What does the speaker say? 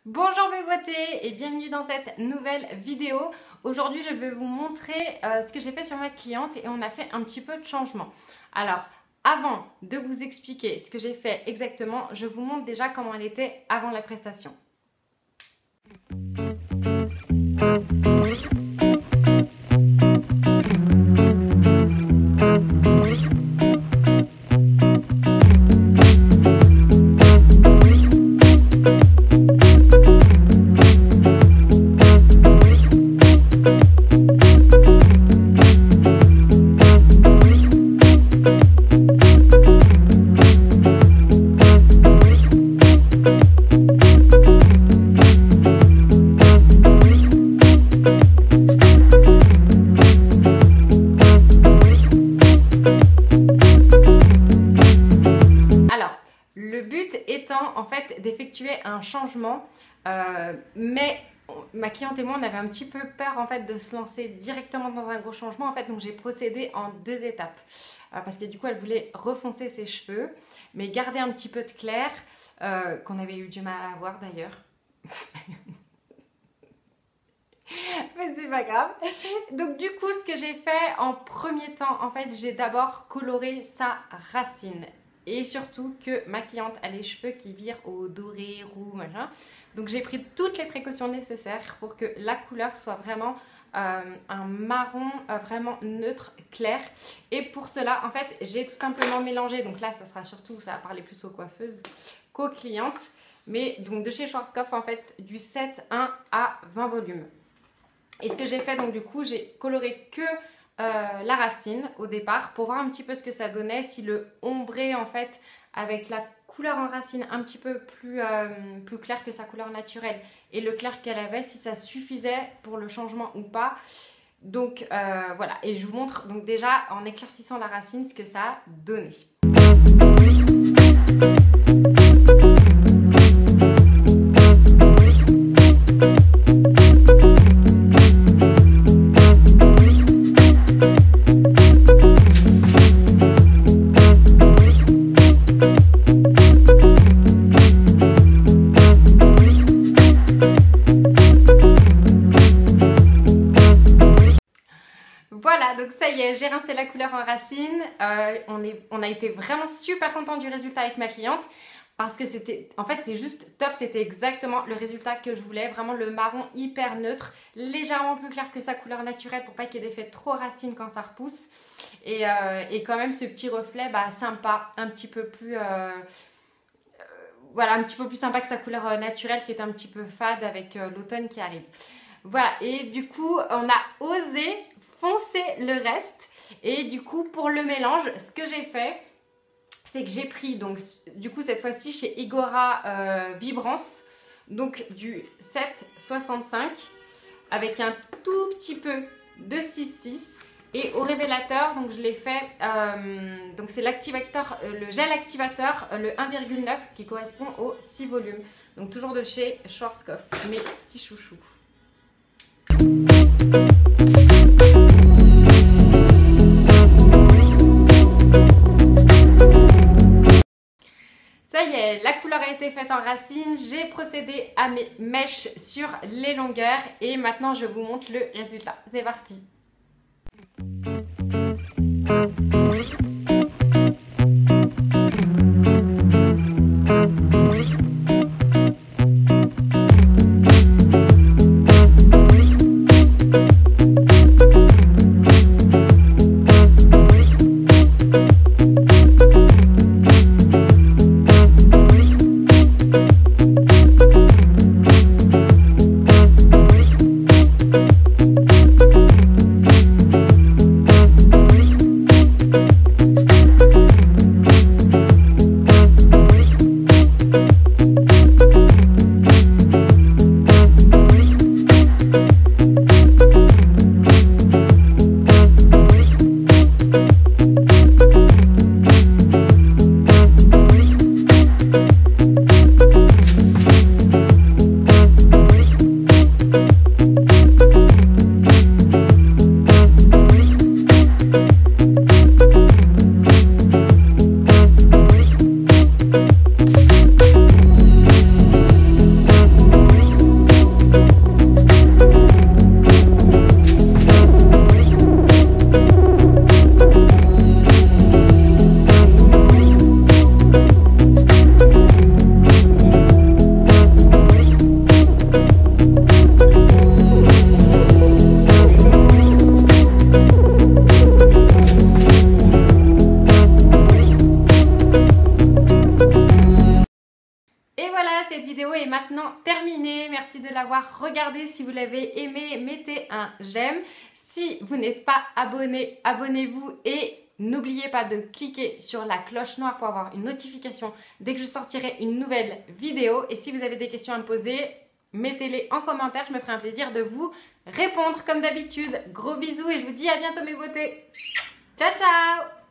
Bonjour mes beautés et bienvenue dans cette nouvelle vidéo. Aujourd'hui je vais vous montrer ce que j'ai fait sur ma cliente et on a fait un petit peu de changement. Alors avant de vous expliquer ce que j'ai fait exactement, je vous montre déjà comment elle était avant la prestation. En fait d'effectuer un changement mais ma cliente et moi on avait un petit peu peur en fait de se lancer directement dans un gros changement en fait, donc j'ai procédé en deux étapes parce que du coup elle voulait refoncer ses cheveux mais garder un petit peu de clair qu'on avait eu du mal à avoir d'ailleurs. Mais c'est pas grave. Donc du coup ce que j'ai fait en premier temps, en fait j'ai d'abord coloré sa racine. Et surtout que ma cliente a les cheveux qui virent au doré, roux, machin. Donc j'ai pris toutes les précautions nécessaires pour que la couleur soit vraiment un marron vraiment neutre, clair. Et pour cela, en fait, j'ai tout simplement mélangé. Donc là, ça sera surtout, ça va parler plus aux coiffeuses qu'aux clientes. Mais donc de chez Schwarzkopf, en fait, du 7,1 à 20 volumes. Et ce que j'ai fait, donc du coup, j'ai coloré que la racine au départ pour voir un petit peu ce que ça donnait, si le ombré en fait avec la couleur en racine un petit peu plus clair que sa couleur naturelle et le clair qu'elle avait, si ça suffisait pour le changement ou pas. Donc voilà, et je vous montre donc déjà en éclaircissant la racine ce que ça a donné. Voilà, donc ça y est, j'ai rincé la couleur en racine. On a été vraiment super content du résultat avec ma cliente parce que c'était, en fait c'est juste top, c'était exactement le résultat que je voulais. Vraiment le marron hyper neutre, légèrement plus clair que sa couleur naturelle pour pas qu'il y ait d'effet trop racine quand ça repousse. Et quand même ce petit reflet sympa, un petit peu plus... voilà, un petit peu plus sympa que sa couleur naturelle qui est un petit peu fade avec l'automne qui arrive. Voilà, et du coup on a osé foncer le reste. Et du coup pour le mélange, ce que j'ai fait, c'est que j'ai pris donc du coup cette fois-ci chez Igora Vibrance, donc du 7,65 avec un tout petit peu de 6,6 et au révélateur donc je l'ai fait donc c'est l'activateur, le gel activateur, le 1,9 qui correspond aux 6 volumes, donc toujours de chez Schwarzkopf, mes petits chouchous. Ça y est, la couleur a été faite en racine, j'ai procédé à mes mèches sur les longueurs et maintenant je vous montre le résultat. C'est parti! maintenant terminé. Merci de l'avoir regardé. Si vous l'avez aimé, mettez un j'aime. Si vous n'êtes pas abonné, abonnez-vous et n'oubliez pas de cliquer sur la cloche noire pour avoir une notification dès que je sortirai une nouvelle vidéo. Et si vous avez des questions à me poser, mettez-les en commentaire. Je me ferai un plaisir de vous répondre comme d'habitude. Gros bisous et je vous dis à bientôt mes beautés. Ciao, ciao!